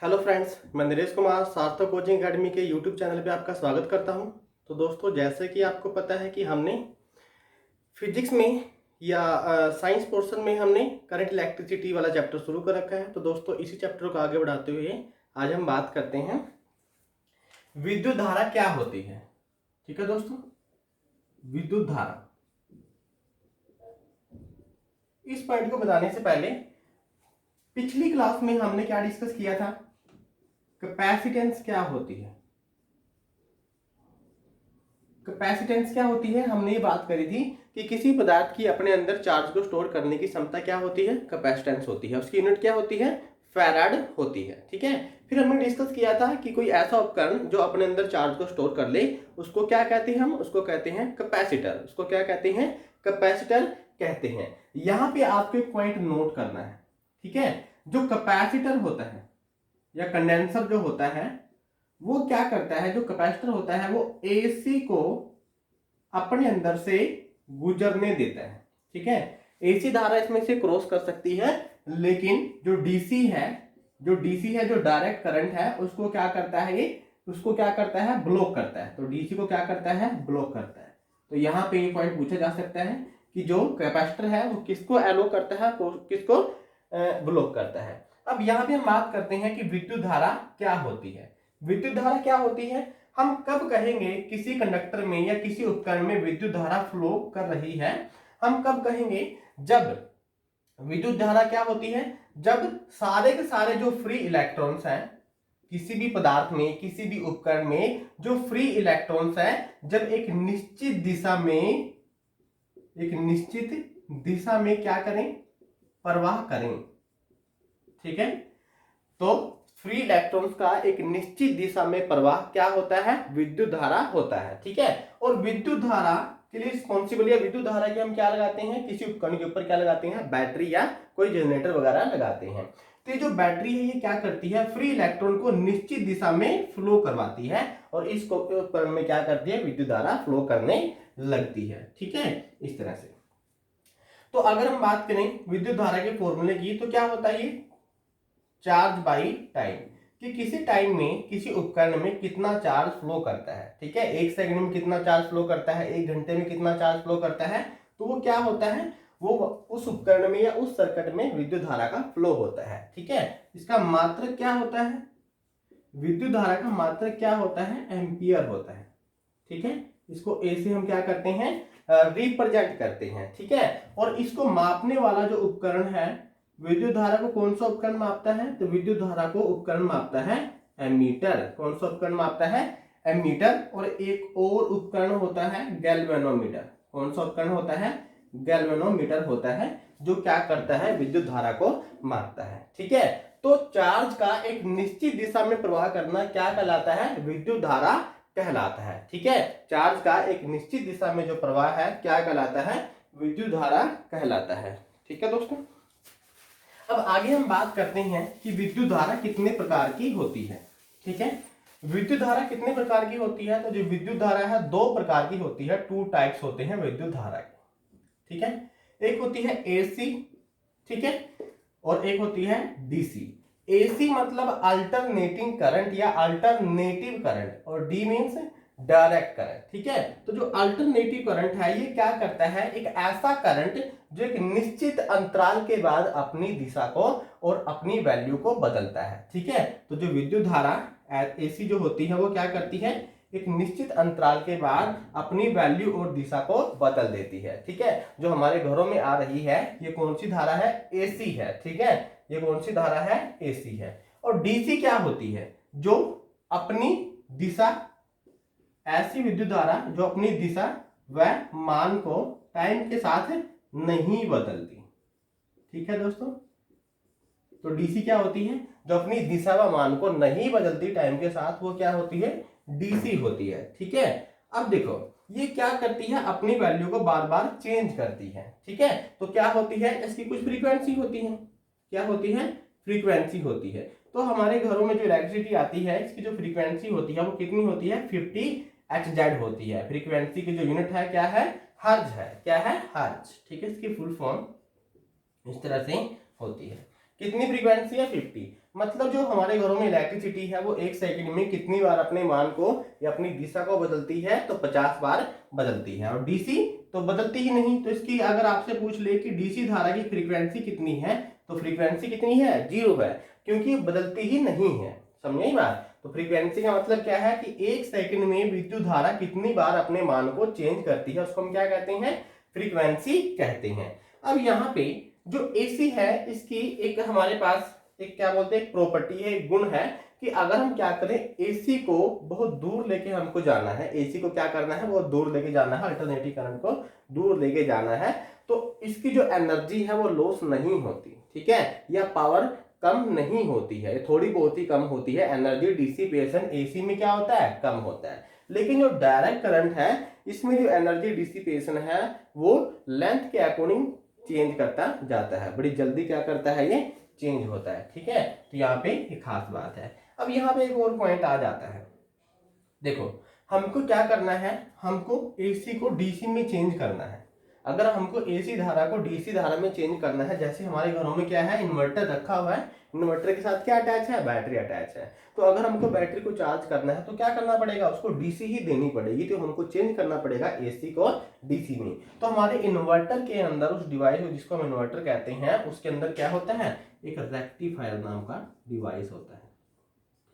Hello friends, मैं नरेश कुमार सार्थक coaching academy के यूट्यूब चैनल पे आपका स्वागत करता हूं। तो दोस्तों, जैसे कि आपको पता है कि हमने फिजिक्स में या साइंस पोर्शन में हमने करंट इलेक्ट्रिसिटी वाला चैप्टर शुरू कर रखा है। तो दोस्तों, इसी चैप्टर को आगे बढ़ाते हुए आज हम बात करते हैं विद्युत धारा क्या होती है। ठीक है दोस्तों, विद्युत धारा। इस पॉइंट को बताने से पहले पिछली क्लास में हमने क्या डिस्कस किया था, कैपेसिटेंस क्या होती है। कैपेसिटेंस क्या होती है, हमने ये बात करी थी कि किसी पदार्थ की अपने अंदर चार्ज को स्टोर करने की क्षमता क्या होती है, कैपेसिटेंस होती है। उसकी यूनिट क्या होती है, फैराड होती है। ठीक है, फिर हमने डिस्कस किया था कि कोई ऐसा उपकरण जो अपने अंदर चार्ज को स्टोर कर ले उसको क्या कहते हैं, हम उसको कहते हैं कैपेसिटर। उसको क्या कहते हैं, कैपेसिटर कहते हैं। यहां पे आपको एक पॉइंट नोट करना है। ठीक है, जो कैपेसिटर होता है या कंडेंसर जो होता है वो क्या करता है, जो कैपेसिटर होता है वो एसी को अपने अंदर से गुजरने देता है। ठीक है, एसी धारा इसमें से क्रॉस कर सकती है, लेकिन जो डीसी है, जो डायरेक्ट करंट है उसको क्या करता है, ये उसको क्या करता है, ब्लॉक करता है। तो डीसी को क्या करता है, ब्लॉक करता है। तो यहां पे ये पॉइंट पूछा जा सकता है कि जो कैपेसिटर है वो किसको एलो करता है, किसको ब्लॉक करता है। अब यहां पे हम बात करते हैं कि विद्युत धारा क्या होती है। विद्युत धारा क्या होती है, हम कब कहेंगे किसी कंडक्टर में या किसी उपकरण में विद्युत धारा फ्लो कर रही है। हम कब कहेंगे, जब विद्युत धारा क्या होती है, जब सारे के सारे जो फ्री इलेक्ट्रॉन्स हैं किसी भी पदार्थ में, किसी भी उपकरण में जो फ्री इलेक्ट्रॉन्स हैं, जब एक निश्चित दिशा में क्या करें, प्रवाह करें। ठीक है, तो फ्री इलेक्ट्रॉन्स का एक निश्चित दिशा में प्रवाह क्या होता है, विद्युत धारा होता है। ठीक है, और विद्युत धारा के लिए रिस्पॉन्सिबल या विद्युत धारा के हम क्या लगाते हैं, किसी उपकरण के ऊपर क्या लगाते हैं, बैटरी या कोई जनरेटर वगैरह लगाते हैं। तो ये जो बैटरी है ये क्या करती है, फ्री इलेक्ट्रॉन को निश्चित दिशा में फ्लो करवाती है और इस उपकरण में क्या करती है, विद्युत धारा फ्लो करने लगती है। ठीक है, इस तरह से। तो अगर हम बात करें विद्युत धारा के फॉर्मूले की, तो क्या होता है, ये चार्ज बाई टाइम, कि किसी टाइम में किसी उपकरण में कितना चार्ज फ्लो करता है। ठीक है, एक सेकंड में कितना चार्ज फ्लो करता है, एक घंटे में कितना चार्ज फ्लो करता है, तो वो क्या होता है, वो उस उपकरण में या उस सर्किट में विद्युत धारा का फ्लो होता है। ठीक है, इसका मात्रक क्या होता है, विद्युत धारा का मात्रक क्या होता है, एम्पियर होता है। ठीक है, इसको ए से हम क्या करते हैं, रिप्रेजेंट करते हैं। ठीक है, और इसको मापने वाला जो उपकरण है, विद्युत धारा को कौन सा उपकरण मापता है, तो विद्युत धारा को उपकरण मापता है एमीटर। कौन सा उपकरण मापता है, एमीटर। और एक और उपकरण होता है गैल्वेनोमीटर। कौन सा उपकरण होता है, गैल्वेनोमीटर होता है, जो क्या करता है, विद्युत धारा को मापता है। ठीक है, तो चार्ज का एक निश्चित दिशा में प्रवाह करना क्या कहलाता है, विद्युत धारा कहलाता है। ठीक है, चार्ज का एक निश्चित दिशा में जो प्रवाह है क्या कहलाता है, विद्युत धारा कहलाता है। ठीक है दोस्तों, अब आगे हम बात करते हैं कि विद्युत धारा कितने प्रकार की होती है। ठीक है, विद्युत धारा कितने प्रकार की होती है, तो जो विद्युत धारा है दो प्रकार की होती है, टू टाइप्स होते हैं विद्युत धारा के। ठीक है, एक होती है एसी, ठीक है, और एक होती है डीसी। एसी मतलब अल्टरनेटिंग करंट या अल्टरनेटिव करंट, और डी मींस डायरेक्ट करंट। ठीक है, तो जो अल्टरनेटिव करंट है ये क्या करता है, एक ऐसा करंट जो एक निश्चित अंतराल के बाद अपनी दिशा को और अपनी वैल्यू को बदलता है। ठीक है, तो जो विद्युत धारा एसी जो होती है वो क्या करती है, एक निश्चित अंतराल के बाद अपनी वैल्यू और दिशा को बदल देती है। ठीक है, जो हमारे घरों में आ रही है ये कौन सी धारा है, एसी है। ठीक है, ये कौन सी धारा है, एसी है। और डीसी क्या होती है, जो अपनी दिशा, ऐसी विद्युत धारा जो अपनी दिशा व मान को टाइम के साथ नहीं बदलती। ठीक है दोस्तों, तो डीसी क्या होती है, जो अपनी दिशा व मान को नहीं बदलती टाइम के साथ, वो क्या होती है, डीसी होती है। ठीक है, अब देखो ये क्या करती है, अपनी वैल्यू को बार बार चेंज करती है। ठीक है, तो क्या होती है, इसकी कुछ फ्रीक्वेंसी होती है। क्या होती है, फ्रीक्वेंसी होती है। तो हमारे घरों में जो इलेक्ट्रिसिटी आती है इसकी जो फ्रीक्वेंसी होती है वो कितनी होती है, 50 Hz होती है। फ्रीक्वेंसी की जो यूनिट है क्या है, हर्ज है। क्या है, हर्ज। ठीक है, इसकी फुल फॉर्म इस तरह से होती है। कितनी फ्रीक्वेंसी है, 50। मतलब जो हमारे घरों में इलेक्ट्रिसिटी है वो 1 सेकंड में कितनी बार अपने मान को या अपनी दिशा को बदलती है, तो 50 बार बदलती है। और डीसी तो बदलती ही नहीं। तो इसकी अगर आपसे पूछ ले कि डीसी धारा की फ्रीक्वेंसी कितनी है, तो फ्रीक्वेंसी कितनी है, 0 है, क्योंकि बदलती ही नहीं है। समझे ये बात। तो फ्रीक्वेंसी का मतलब क्या है कि 1 सेकंड में विद्युत धारा कितनी बार अपने मान को चेंज करती है, उसको हम क्या कहते हैं, फ्रीक्वेंसी कहते हैं। अब यहाँ पे जो एसी है इसकी एक हमारे पास एक क्या बोलते हैं, प्रॉपर्टी है, एक गुण है कि अगर हम क्या करें, एसी को बहुत दूर लेके हमको जाना है, एसी को क्या करना है, बहुत दूर लेके जाना है, अल्टरनेटिव करंट को दूर लेके जाना है, तो इसकी जो एनर्जी है वो लॉस नहीं होती, ठीक है, या पावर कम नहीं होती है, थोड़ी बहुत ही कम होती है। एनर्जी डिसिपेशन एसी में क्या होता है, कम होता है। लेकिन जो डायरेक्ट करंट है इसमें जो एनर्जी डिसिपेशन है वो लेंथ के अकॉर्डिंग चेंज करता जाता है, बड़ी जल्दी क्या करता है, ये चेंज होता है, ठीक है। तो यहाँ पे एक खास बात है। अब यहाँ पे एक और पॉइंट आ जाता है, देखो हमको क्या करना है, हमको एसी को डीसी में चेंज करना है। अगर हमको एसी धारा को डीसी धारा में चेंज करना है, जैसे हमारे घरों में क्या है, इन्वर्टर रखा हुआ है, इन्वर्टर के साथ क्या अटैच है, बैटरी अटैच है। तो अगर हमको बैटरी को चार्ज करना है तो क्या करना पड़ेगा, उसको डीसी ही देनी पड़ेगी, तो हमको चेंज करना पड़ेगा एसी को डीसी में। तो हमारे इन्वर्टर के अंदर उस डिवाइस को, जिसको हम इन्वर्टर कहते हैं, उसके अंदर क्या होता है, एक रेक्टिफायर नाम का डिवाइस होता है,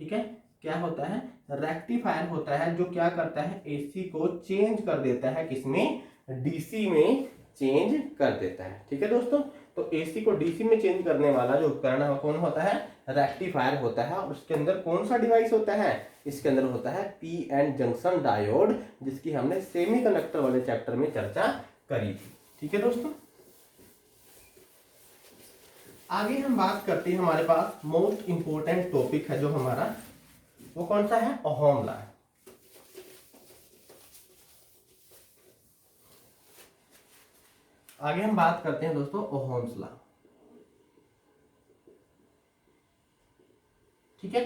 ठीक है। क्या होता है, रेक्टिफायर होता है, जो क्या करता है, एसी को चेंज कर देता है, किसमें, डीसी में चेंज कर देता है, ठीक है दोस्तों। तो एसी को डीसी में चेंज करने वाला जो उपकरण है वो कौन होता है, रेक्टिफायर होता है। और उसके अंदर कौन सा डिवाइस होता है, इसके अंदर होता है पी एन जंक्शन डायोड, जिसकी हमने सेमीकंडक्टर वाले चैप्टर में चर्चा करी थी, ठीक है दोस्तों। आगे हम बात करते हैं, हमारे पास मोस्ट इंपोर्टेंट टॉपिक है जो हमारा, वो कौन सा है, ओहम लॉ। आगे हम बात करते हैं दोस्तों ओहम्स लॉ, ठीक है।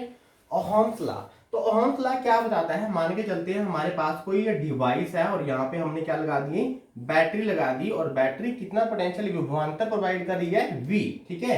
ओहम्स लॉ, तो ओहम्स लॉ क्या बताता है, मान के चलते हैं हमारे पास कोई डिवाइस है और यहाँ पे हमने क्या लगा दिए, बैटरी लगा दी, और बैटरी कितना पोटेंशियल विभवांतर प्रोवाइड कर रही है, V, ठीक है।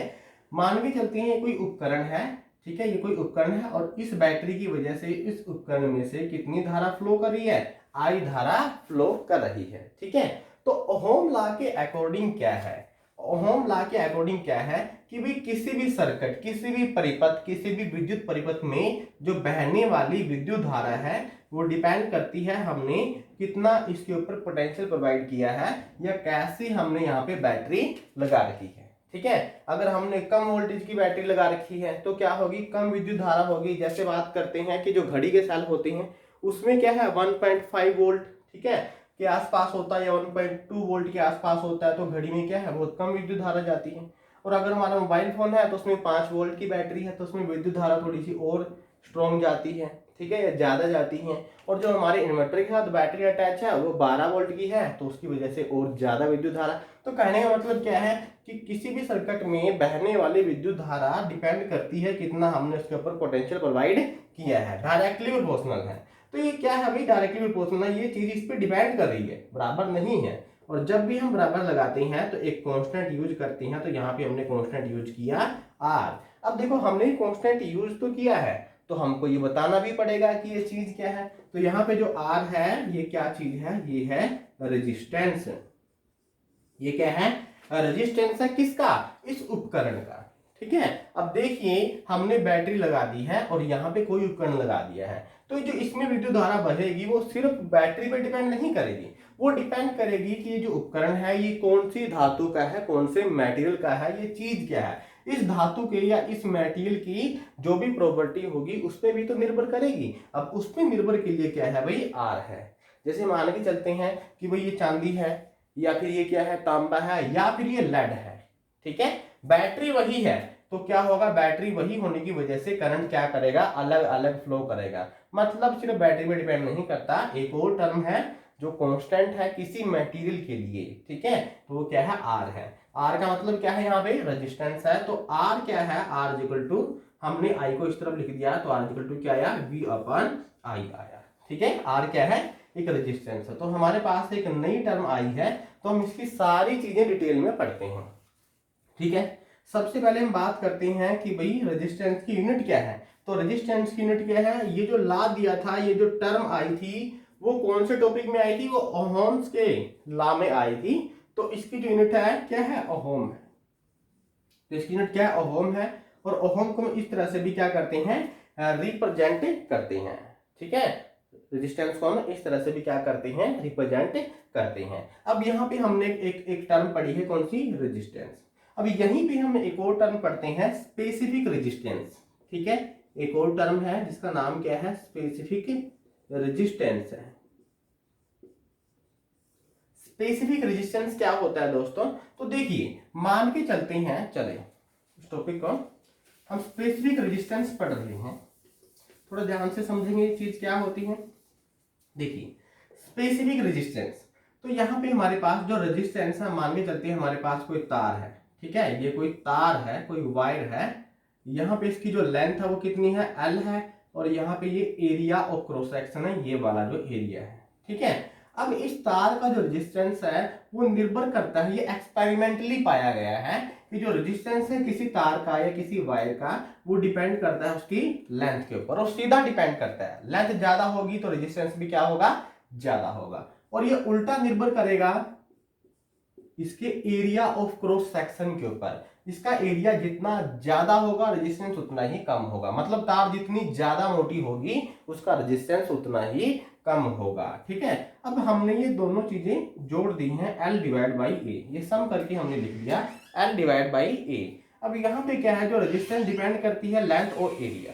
मान के चलते हैं ये कोई उपकरण है, ठीक है, ये कोई उपकरण है, और इस बैटरी की वजह से इस उपकरण में से कितनी धारा फ्लो कर रही है, I धारा फ्लो कर रही है, ठीक है। तो ओहम लॉ के अकॉर्डिंग क्या है, ओहम लॉ के अकॉर्डिंग क्या है कि भी किसी भी सर्किट, किसी भी परिपथ, किसी भी विद्युत परिपथ में जो बहने वाली विद्युत धारा है वो डिपेंड करती है हमने कितना इसके ऊपर पोटेंशियल प्रोवाइड किया है, या कैसे हमने यहाँ पे बैटरी लगा रखी है, ठीक है। अगर हमने कम वोल्टेज की बैटरी लगा रखी है तो क्या होगी, कम विद्युत धारा होगी। जैसे बात करते हैं कि जो घड़ी के सेल होते हैं उसमें क्या है, 1.5 वोल्ट, ठीक है, के आसपास होता है, या 1.2 वोल्ट के आसपास होता है, तो घड़ी में क्या है, बहुत कम विद्युत धारा जाती है। और अगर हमारा मोबाइल फोन है तो उसमें 5 वोल्ट की बैटरी है, तो उसमें विद्युत धारा थोड़ी सी और स्ट्रॉन्ग जाती है, ठीक है, या ज्यादा जाती है। और जो हमारे इन्वर्टर के साथ बैटरी अटैच है वो 12 वोल्ट की है, तो उसकी वजह से और ज्यादा विद्युत धारा। तो कहने का मतलब क्या है कि किसी भी सर्किट में बहने वाली विद्युत धारा डिपेंड करती है कितना हमने उसके ऊपर पोटेंशियल प्रोवाइड किया है, डायरेक्टली प्रोपोर्शनल है। तो ये क्या है भाई, डायरेक्टली प्रोपोर्शनल है, ये चीज इस पे डिपेंड कर रही है, बराबर नहीं है। और जब भी हम बराबर लगाते हैं तो एक कांस्टेंट यूज करते हैं, तो यहाँ पे हमने कांस्टेंट यूज किया आर। अब देखो हमने कांस्टेंट यूज तो किया है, तो हमको ये बताना भी पड़ेगा कि ये चीज क्या है। तो यहाँ पे जो आर है ये क्या चीज है, ये है रेजिस्टेंस। ये क्या है, रेजिस्टेंस है किसका, इस उपकरण का, ठीक है। अब देखिए हमने बैटरी लगा दी है और यहाँ पे कोई उपकरण लगा दिया है, तो जो इसमें विद्युत धारा बहेगी वो सिर्फ बैटरी पे डिपेंड नहीं करेगी, वो डिपेंड करेगी कि ये जो उपकरण है ये कौन सी धातु का है, कौन से मटेरियल का है, ये चीज क्या है। इस धातु के या इस मटेरियल की जो भी प्रॉपर्टी होगी उस पर भी तो निर्भर करेगी। अब उस पर निर्भर के लिए क्या है भाई, आर है। जैसे मान के चलते हैं कि भाई ये चांदी है, या फिर ये क्या है, तांबा है, या फिर ये लेड है, ठीक है, बैटरी वही है, तो क्या होगा, बैटरी वही होने की वजह से करंट क्या करेगा, अलग अलग फ्लो करेगा। मतलब सिर्फ बैटरी पे डिपेंड नहीं करता। एक और टर्म है जो कांस्टेंट है किसी मटेरियल के लिए, ठीक है, तो वो क्या है, आर है। आर का मतलब क्या है, यहाँ पे रेजिस्टेंस है, तो आर क्या है, आर इक्वल टू, हमने आई को इस तरफ लिख दिया तो आर इक्वल टू क्या आया, वी अपन आई आया, ठीक है। आर क्या है, एक रेजिस्टेंस है। तो हमारे पास एक नई टर्म आई है, तो हम इसकी सारी चीजें डिटेल में पढ़ते हैं, ठीक है। सबसे पहले हम बात करते हैं कि भाई रेजिस्टेंस की यूनिट क्या है। तो रेजिस्टेंस की यूनिट क्या है, ये जो ला दिया था, ये जो टर्म आई थी वो कौन से टॉपिक में आई थी, वो ओहम्स के लॉ में आई थी। तो इसकी जो यूनिट है क्या है, ओहम है। तो इसकी यूनिट क्या है, ओहम है। और ओहम को इस तरह से भी क्या करते हैं, रिप्रेजेंट करते हैं। ठीक है, रेजिस्टेंस को हम इस तरह से भी क्या करते हैं, रिप्रेजेंट करते हैं। अब यहाँ पे हमने एक टर्म पढ़ी है, कौन सी, रेजिस्टेंस। अब यहीं पे हम एक और टर्म पढ़ते हैं, स्पेसिफिक रेजिस्टेंस। ठीक है, एक और टर्म है जिसका नाम क्या है, स्पेसिफिक रेजिस्टेंस है। स्पेसिफिक रेजिस्टेंस क्या होता है दोस्तों, तो देखिए मान के चलते हैं, चले इस टॉपिक को हम स्पेसिफिक रेजिस्टेंस पढ़ रहे हैं, थोड़ा ध्यान से समझेंगे ये चीज क्या होती है। देखिए स्पेसिफिक रेजिस्टेंस, तो यहाँ पे हमारे पास जो रेजिस्टेंस है, मान के चलते हैं हमारे पास कोई तार है। ठीक है, ये कोई तार है, कोई वायर है। यहाँ पे इसकी जो लेंथ है वो कितनी है, L है। और यहाँ पे ये एरिया ऑफ क्रॉस सेक्शन है, ये वाला जो एरिया है। ठीक है, अब इस तार का जो रेजिस्टेंस है वो निर्भर करता है, ये एक्सपेरिमेंटली पाया गया है कि जो रेजिस्टेंस है किसी तार का या किसी वायर का, वो डिपेंड करता है उसकी लेंथ के ऊपर, और सीधा डिपेंड करता है। लेंथ ज्यादा होगी तो रेजिस्टेंस भी क्या होगा, ज्यादा होगा। और ये उल्टा निर्भर करेगा इसके एरिया ऑफ क्रॉस सेक्शन के ऊपर। इसका एरिया जितना ज्यादा होगा रेजिस्टेंस उतना ही कम होगा, मतलब तार जितनी ज्यादा मोटी होगी उसका रेजिस्टेंस उतना ही कम होगा। ठीक है, अब हमने ये दोनों चीजें जोड़ दी हैं, L डिवाइड बाई ए, ये सम करके हमने लिख दिया L डिवाइड बाई ए। अब यहाँ पे क्या है, जो रेजिस्टेंस डिपेंड करती है लेंथ और एरिया।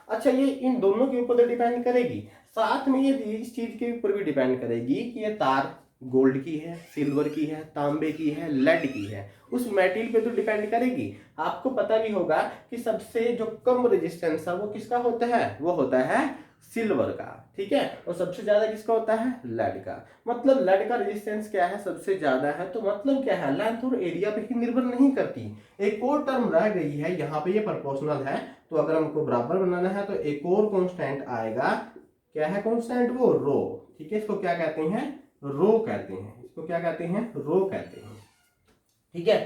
अच्छा, ये इन दोनों के ऊपर डिपेंड करेगी, साथ में ये इस चीज के ऊपर भी डिपेंड करेगी कि ये तार गोल्ड की है, सिल्वर की है, तांबे की है, लेड की है, उस मेटेरियल पे तो डिपेंड करेगी। आपको पता भी होगा कि सबसे जो कम रेजिस्टेंस है वो किसका होता है, वो होता है सिल्वर का। ठीक है, और सबसे ज्यादा किसका होता है, लेड का। मतलब लेड का रेजिस्टेंस क्या है, सबसे ज्यादा है। तो मतलब क्या है, लेंथ और एरिया पे ही निर्भर नहीं करती। एक और टर्म रह गई है यहाँ पे, ये प्रोपोर्शनल है, तो अगर हमको बराबर बनाना है तो एक और कांस्टेंट आएगा। क्या है कांस्टेंट, वो रो। ठीक है, इसको क्या कहते हैं, रो कहते हैं। इसको क्या कहते हैं, रो कहते हैं। ठीक है,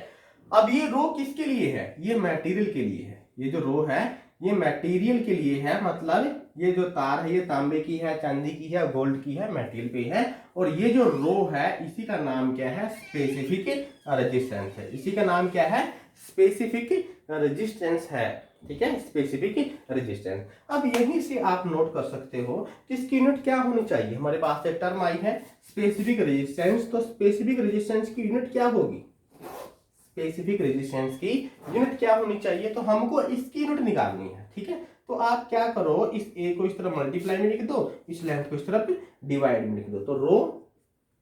अब ये रो किसके लिए है, ये मटेरियल के लिए है। ये जो रो है ये मटेरियल के लिए है, मतलब ये जो तार है ये तांबे की है, चांदी की है, गोल्ड की है, मटेरियल पे है। और ये जो रो है इसी का नाम क्या है, स्पेसिफिक रेजिस्टेंस है। इसी का नाम क्या है, स्पेसिफिक रेजिस्टेंस है। ठीक है, स्पेसिफिक रेजिस्टेंस। अब यहीं से आप नोट कर सकते हो कि इसकी यूनिट क्या होनी चाहिए। हमारे पास एक टर्म आई है स्पेसिफिक रेजिस्टेंस, तो स्पेसिफिक रेजिस्टेंस की यूनिट क्या होगी, स्पेसिफिक रेजिस्टेंस की यूनिट क्या होनी चाहिए, तो हमको इसकी यूनिट निकालनी है। ठीक है, तो आप क्या करो, इस ए को इस तरफ मल्टीप्लाई में लिख दो, इस लेंथ को इस तरफ डिवाइड में लिख दो, तो रो।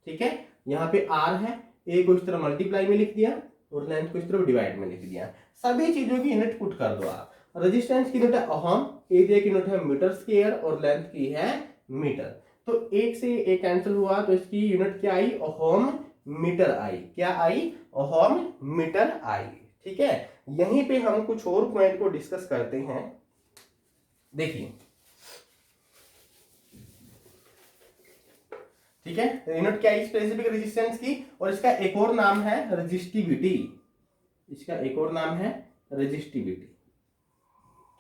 ठीक है, यहाँ पे आर है, ए को इस तरफ मल्टीप्लाई में लिख दिया और लेंथ को इस तरफ डिवाइड में लिख दिया। सभी चीजों की यूनिट पुट कर दो आप। रेजिस्टेंस की यूनिट है ओहम, एरिया की यूनिट है मीटर स्क्वायर और लेंथ की है मीटर। तो एक से एक कैंसिल हुआ तो इसकी यूनिट क्या आई, ओहम मीटर आई। क्या आई, ओहम मीटर आई। ठीक है, यहीं पे हम कुछ और पॉइंट को डिस्कस करते हैं। देखिए, ठीक है, यूनिट क्या है स्पेसिफिक रेजिस्टेंस की, और इसका एक और नाम है रेजिस्टिविटी। इसका एक और नाम है रेजिस्टिविटी।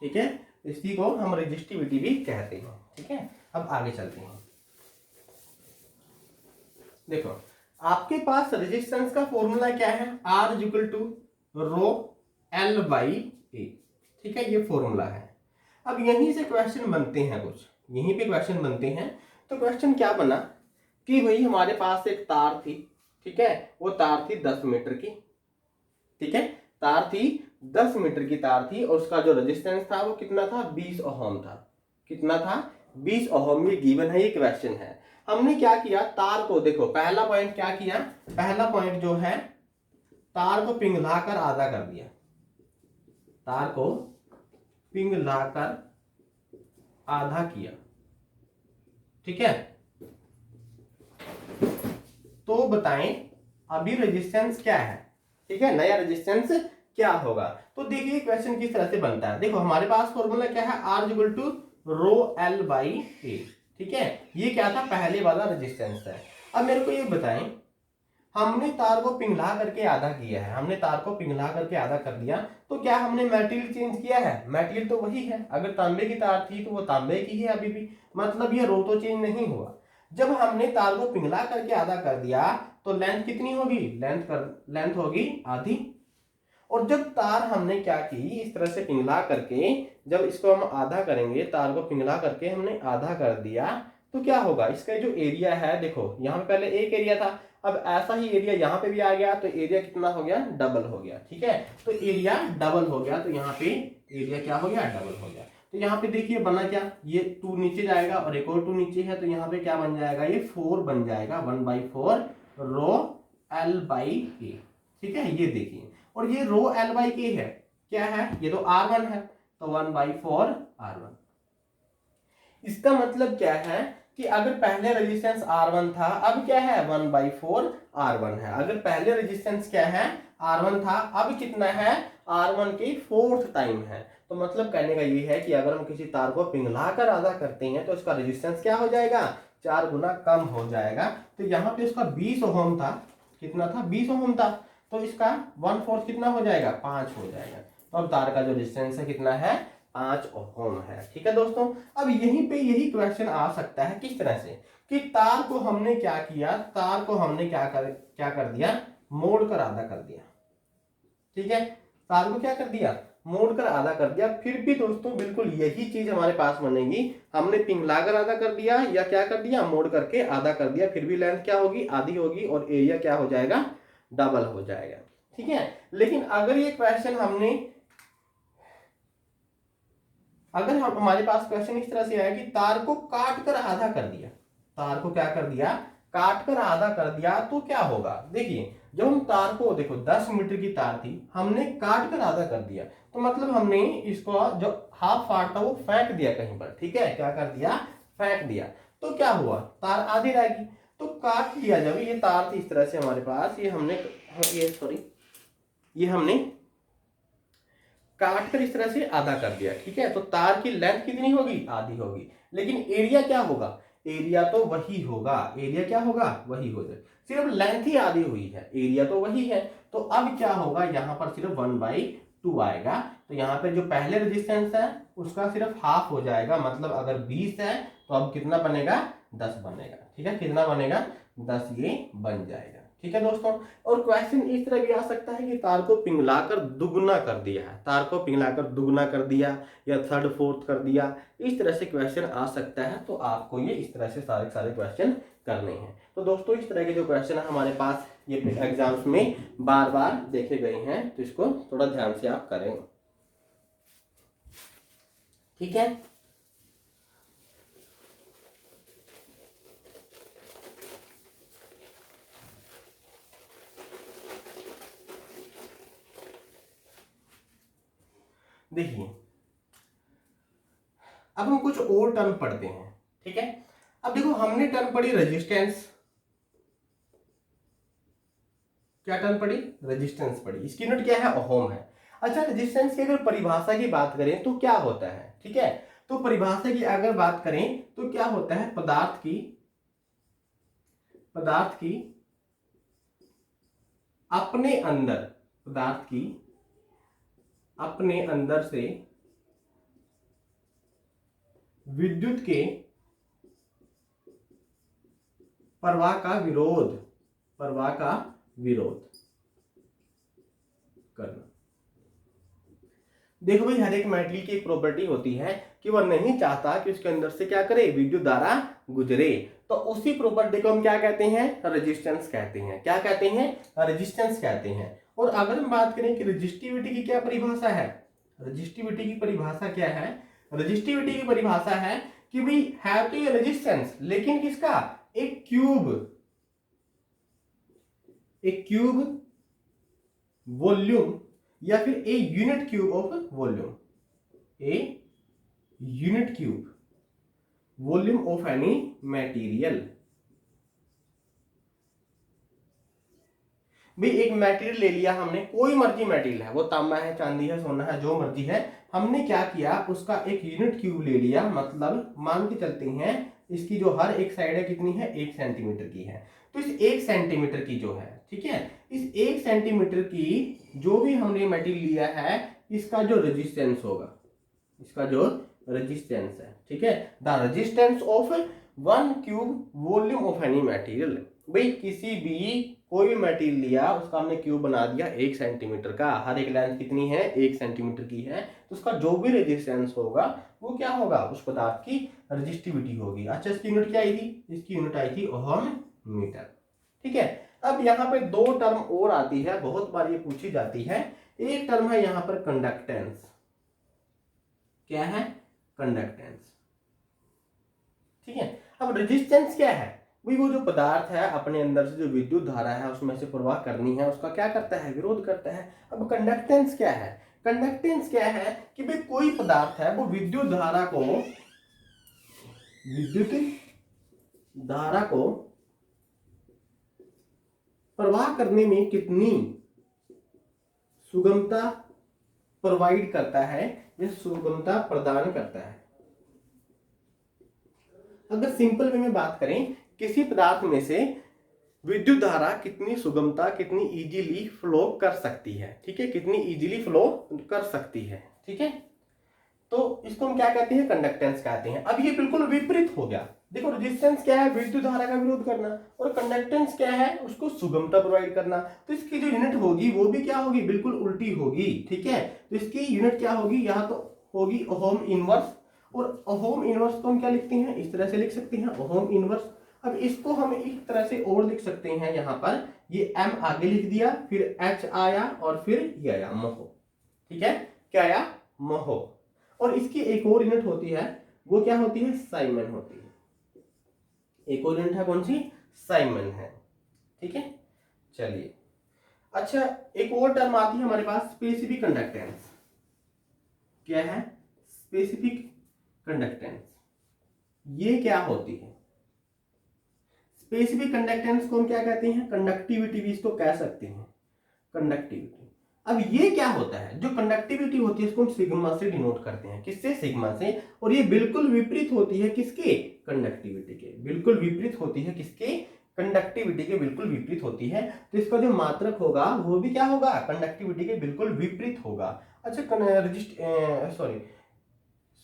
ठीक है, इसी को हम रेजिस्टिविटी भी कहते हैं। ठीक है, अब आगे चलते हैं। देखो आपके पास रेजिस्टेंस का फॉर्मूला क्या है, R equal to rho L by A. ठीक है, ये फॉर्मूला है। अब यहीं से क्वेश्चन बनते हैं, कुछ यहीं पे क्वेश्चन बनते हैं। तो क्वेश्चन क्या बना कि भाई हमारे पास एक तार थी। ठीक है, वो तार थी 10 मीटर की। ठीक है, तार थी 10 मीटर की तार थी, और उसका जो रेजिस्टेंस था वो कितना था, 20 ओहम था। कितना था, 20 ओहम। ये गिवन है, ये क्वेश्चन है। हमने क्या किया, तार को देखो, पहला पॉइंट क्या किया, पहला पॉइंट जो है तार को पिघलाकर आधा कर दिया। तार को पिघलाकर आधा किया। ठीक है, तो बताएं अभी रेजिस्टेंस क्या है। ठीक है, नया रेजिस्टेंस क्या होगा। तो देखिए क्वेश्चन किस तरह से बनता है। देखो हमारे पास फॉर्मूला क्या है, R equal to rho L by A. ठीक है, ये क्या था, पहले वाला रेजिस्टेंस है। अब मेरे को ये बताएं हमने तार को पिघला करके आधा किया है, हमने तार को पिघला करके आधा कर दिया, तो क्या हमने मटेरियल चेंज किया है? मटेरियल तो वही है। अगर तांबे की तार थी तो वो तांबे की है अभी भी, मतलब ये रो तो चेंज नहीं हुआ। जब हमने तार को पिघला करके आधा कर दिया तो लेंथ कितनी होगी? लेंथ होगी आधी। और जब तार हमने क्या की, इस तरह से पिघला करके जब इसको हम आधा करेंगे, तार को पिघला करके हमने आधा कर दिया, तो क्या होगा? इसका जो एरिया है, देखो यहाँ पे पहले एक एरिया था, अब ऐसा ही एरिया यहाँ पे भी आ गया, तो एरिया कितना हो गया? डबल हो गया। ठीक है, तो एरिया डबल हो गया, तो यहाँ पे एरिया क्या हो गया? डबल हो गया। तो यहाँ पे देखिए बना क्या, ये 2 नीचे जाएगा और एक और 2 नीचे है, तो यहाँ पे क्या बन जाएगा? ये 4 बन जाएगा, 1/4 रो L/K। ठीक है, ये देखिए, और ये रो L/K है, क्या है? ये तो R1 है, तो 1/4 R1। इसका मतलब क्या है कि अगर पहले रेजिस्टेंस R1 था, अब क्या है? 1/4 R1 है। अगर पहले रेजिस्टेंस क्या है? R1 था, अब कितना है? R1 की 4th टाइम है। तो मतलब कहने का ये है कि अगर हम किसी तार को पिघलाकर आधा करते हैं तो इसका रेजिस्टेंस क्या हो जाएगा? 4 गुना कम हो जाएगा। तो यहाँ पे उसका 20 ओम था, कितना था? 20 ओम था, तो इसका 1/4 कितना हो जाएगा? 5 हो जाएगा। तो अब तार का जो रेजिस्टेंस है कितना है? 5 ओम है। ठीक है दोस्तों, अब यहीं पे यही क्वेश्चन आ सकता है, किस तरह से कि तार को हमने क्या किया, तार को हमने क्या कर दिया? मोड़ कर आधा कर दिया। ठीक है, तार को क्या कर दिया? मोड़ कर आधा कर दिया। फिर भी दोस्तों बिल्कुल यही चीज हमारे पास बनेगी, हमने पिघला कर आधा कर दिया या क्या कर दिया? मोड़ करके आधा कर दिया, फिर भी लेंथ क्या होगी? आधी होगी, और एरिया क्या हो जाएगा? डबल हो जाएगा। ठीक है, लेकिन अगर ये क्वेश्चन अगर हमारे पास क्वेश्चन इस तरह से आया कि तार को काट कर आधा कर दिया, तार को क्या कर दिया? काट कर आधा कर दिया, तो क्या होगा? देखिए, जब हम तार को, देखो 10 मीटर की तार थी, हमने काट कर आधा कर दिया, तो मतलब हमने इसको जो हाफ पार्ट था वो फेंक दिया कहीं पर। ठीक है, क्या कर दिया? फेंक दिया। तो क्या हुआ? तार आधी रहेगी। तो काट लिया, जब ये तार थी इस तरह से हमारे पास, ये हमने काट कर इस तरह से आधा कर दिया। ठीक है, तो तार की लेंथ कितनी होगी? आधी होगी, लेकिन एरिया क्या होगा? एरिया तो वही होगा। एरिया क्या होगा? वही होगा, सिर्फ लेंथ ही आधी हुई है, एरिया तो वही है। तो अब क्या होगा? यहाँ पर सिर्फ 1/2 आएगा, तो यहाँ पे जो पहले रेजिस्टेंस है उसका सिर्फ हाफ हो जाएगा, मतलब अगर 20 है तो अब कितना बनेगा? 10 बनेगा। ठीक है, कितना बनेगा? 10 ये बन जाएगा। ठीक है दोस्तों, और क्वेश्चन इस तरह भी आ सकता है कि तार को पिघलाकर दुगना कर दिया है, तार को पिघलाकर दुगना कर दिया या 3rd 4th कर दिया, इस तरह से क्वेश्चन आ सकता है। तो आपको ये इस तरह से सारे क्वेश्चन करने हैं। तो दोस्तों इस तरह के जो क्वेश्चन है हमारे पास ये एग्जाम्स में बार बार देखे गए हैं, तो इसको थोड़ा ध्यान से आप करें। ठीक है, देखिए अब हम कुछ और टर्म पढ़ते हैं। ठीक है, अब देखो हमने टर्म पढ़ी रेजिस्टेंस, क्या टर्म पढ़ी? रेजिस्टेंस पढ़ी, इसकी यूनिट क्या है? ओम है। अच्छा, रेजिस्टेंस की अगर परिभाषा की बात करें तो क्या होता है? ठीक है, तो परिभाषा की अगर बात करें तो क्या होता है? पदार्थ की अपने अंदर से विद्युत के प्रवाह का विरोध करना। देखो भाई, हर एक मेटेरियल की एक प्रॉपर्टी होती है कि वह नहीं चाहता कि उसके अंदर से क्या करे? विद्युत धारा गुजरे। तो उसी प्रॉपर्टी को हम क्या कहते हैं? रेजिस्टेंस कहते हैं। क्या कहते हैं? रेजिस्टेंस कहते हैं। और अगर हम बात करें कि रेजिस्टिविटी की क्या परिभाषा है? रेजिस्टिविटी की परिभाषा क्या है? रेजिस्टिविटी की परिभाषा है कि भाई है तो ये रेजिस्टेंस, लेकिन किसका? एक क्यूब वॉल्यूम या फिर a unit cube of volume, volume of any material. भाई एक मटेरियल ले लिया हमने, कोई मर्जी मटेरियल है, वो तांबा है, चांदी है, सोना है, जो मर्जी है, हमने क्या किया? उसका एक यूनिट क्यूब ले लिया, मतलब मान के चलते हैं इसकी जो हर एक साइड है कितनी है? 1 सेंटीमीटर की है। तो इस 1 सेंटीमीटर की जो है, ठीक है। इस 1 सेंटीमीटर की जो भी हमने मटेरियल लिया है इसका जो रेजिस्टेंस होगा, इसका जो रेजिस्टेंस है, ठीक है, the resistance of 1 cube volume of any material. भाई किसी भी कोई भी मटेरियल लिया उसका हमने क्यूब बना दिया 1 सेंटीमीटर का, हर एक लेंथ कितनी है 1 सेंटीमीटर की है, तो उसका जो भी रेजिस्टेंस होगा वो क्या होगा, उस पदार्थ की रेजिस्टिविटी होगी। अच्छा इसकी यूनिट क्या आई थी, इसकी यूनिट आई थी ओहम मीटर, ठीक है। अब यहाँ पे 2 टर्म और आती है, बहुत बार ये पूछी जाती है। एक टर्म है यहाँ पर कंडक्टेंस, क्या है, कंडक्टेंस, ठीक है। अब रेजिस्टेंस क्या है, भाई वो जो पदार्थ है अपने अंदर से जो विद्युत धारा है उसमें से प्रवाह करनी है, उसका क्या करता है, विरोध करता है। अब कंडक्टेंस क्या है, कंडक्टेंस क्या है कि भाई कोई पदार्थ है वो विद्युत धारा को प्रवाह करने में कितनी सुगमता प्रोवाइड करता है, ये सुगमता प्रदान करता है। अगर सिंपल वे में बात करें, किसी पदार्थ में से विद्युत धारा कितनी सुगमता, कितनी इजीली फ्लो कर सकती है, ठीक है, कितनी इजीली फ्लो कर सकती है, ठीक है, तो इसको हम क्या कहते हैं, कंडक्टेंस कहते हैं। अब ये बिल्कुल विपरीत हो गया। देखो रेजिस्टेंस क्या है, विद्युत धारा का विरोध करना, और कंडक्टेंस क्या है, उसको सुगमता प्रोवाइड करना। तो इसकी जो यूनिट होगी वो भी क्या होगी, बिल्कुल उल्टी होगी, ठीक है। तो इसकी यूनिट क्या होगी, यहाँ तो होगी ओहम इनवर्स, और ओहम इनवर्स को हम क्या लिखते हैं, इस तरह से लिख सकते हैं ओहम इनवर्स। अब इसको हम एक तरह से और लिख सकते हैं, यहाँ पर ये m आगे लिख दिया, फिर h आया और फिर ये आया महो, ठीक है, क्या आया, महो। और इसकी एक और यूनिट होती है, वो क्या होती है, साइमन होती है। एक और यूनिट है कौन सी, साइमन है, ठीक है। चलिए अच्छा एक और टर्म आती है हमारे पास, स्पेसिफिक कंडक्टेंस। क्या है, स्पेसिफिक कंडक्टेंस, ये क्या होती है, स्पेसिफिक कंडक्टेंस को हम क्या कहते हैं, कंडक्टिविटी भी इसको कह सकते हैं, कंडक्टिविटी। अब ये क्या होता है, जो कंडक्टिविटी होती है इसको हम सिग्मा से डिनोट करते हैं, किससे, सिग्मा से। और ये बिल्कुल विपरीत होती है किसके, कंडक्टिविटी के, बिल्कुल विपरीत होती है किसके, कंडक्टिविटी के बिल्कुल विपरीत होती है। तो इसका जो मात्रक होगा वो भी क्या होगा, कंडक्टिविटी के बिल्कुल विपरीत होगा। अच्छा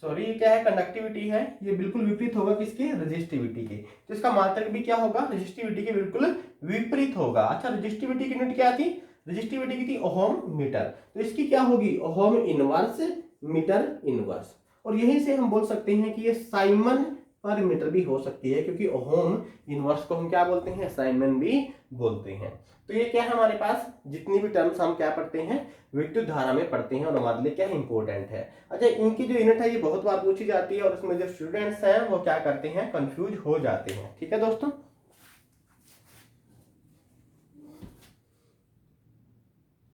सॉरी ये क्या है, कंडक्टिविटी है, ये बिल्कुल विपरीत होगा किसके, रेजिस्टिविटी के। तो इसका मात्रक भी क्या होगा, रेजिस्टिविटी के बिल्कुल विपरीत होगा। अच्छा रेजिस्टिविटी की यूनिट क्या थी, रेजिस्टिविटी की थी ओहम मीटर, तो इसकी क्या होगी, ओहम इनवर्स मीटर इनवर्स। और यहीं से हम बोल सकते हैं कि ये साइमन पर मीटर भी हो सकती है, क्योंकि ओहम इनवर्स को हम क्या बोलते हैं, साइमन भी बोलते हैं। तो ये क्या है हमारे पास, जितनी भी टर्म्स हम क्या पढ़ते हैं, विद्युत धारा में पढ़ते हैं, और हमारे लिए क्या इंपॉर्टेंट है। अच्छा इनकी जो यूनिट है ये बहुत बार पूछी जाती है, और उसमें जो स्टूडेंट्स हैं वो क्या करते हैं, कंफ्यूज हो जाते हैं, ठीक है दोस्तों।